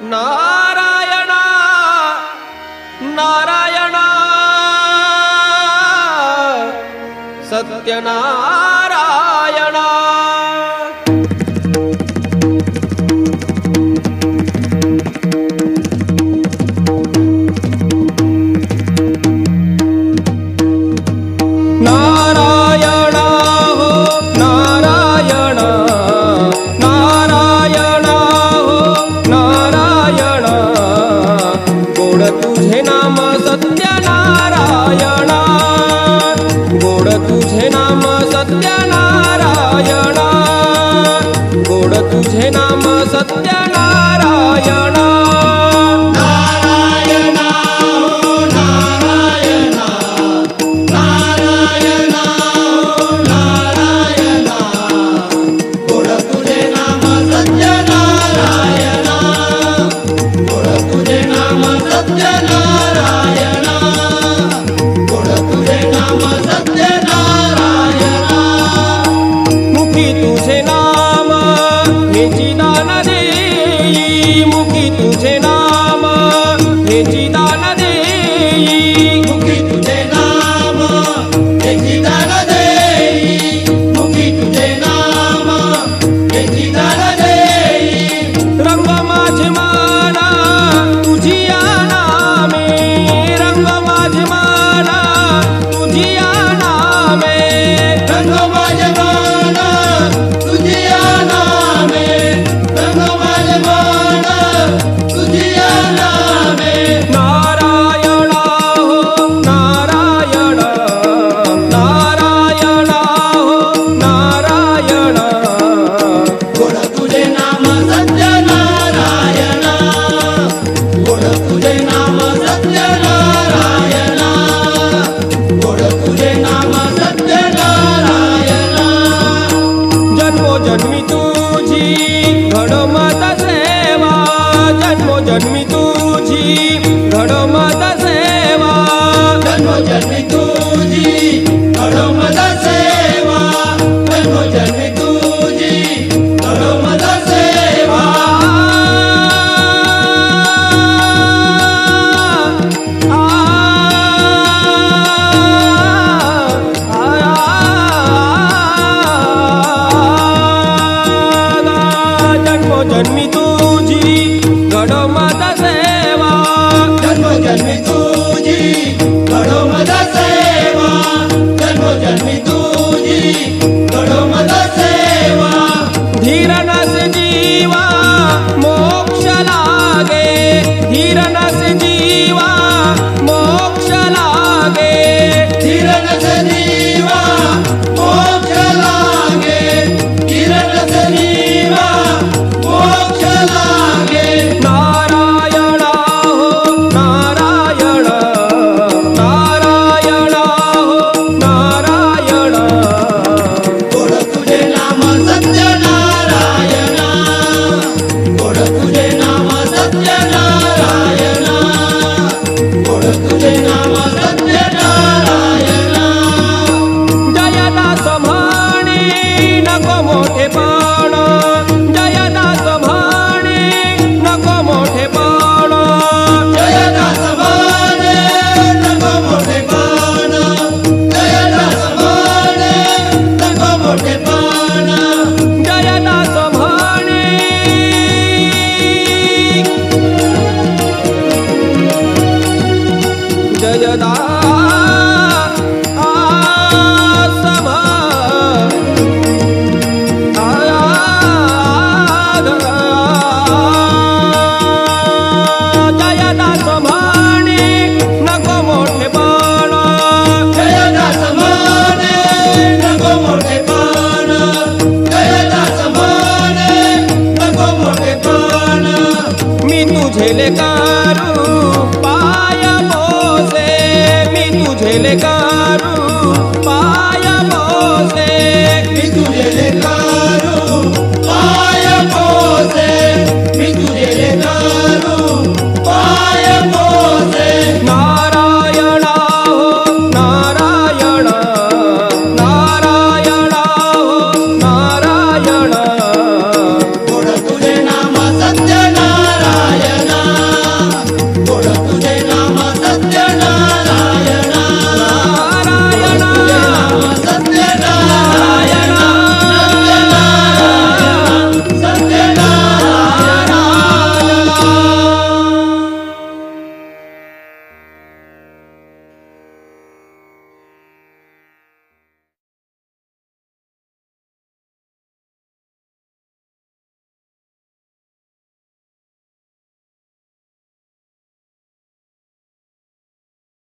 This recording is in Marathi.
नारायण नारायण सत्यनारायण नारायण हो नारायण नारायण हो नारायण गोड तुझे नाम सत्यनारायण गोड तुझे नाम सत्यनारायण गोड तुझे नाम सत्यनारायण जन्मी तुझी घडो मद सेवा जन्मी तुझी घडो मद सेवा जन्मी तुझी घडो मद सेवा जन्मी तुझी घडो मद सेवा जन्मी तुझी घडो मद सेवा जन्मी तुझी घडो मद सेवा धीर नस जीवा मोक्ष लागे धीर नस जीवा मोक्ष लागे धीर नस जीवा मोक्ष लागे धीर नस जीवा मोक्ष लागे नारायण हो नारायण नारायण हो नारायण गोड तुझे नाम सत्यनारायण गोड तुझे नाम सत्यनारायण गोड तुझे नाम सत्यनारायण जयदास म्हणे नको मोठेपण जयदास म्हणे नको मोठेपण जयदास म्हणे नको मोठेपण जयदास म्हणे नको मोठेपण जयदास म्हणे जयदास म्हणे नको मोठेपण जयदास म्हणे नको मोठेपण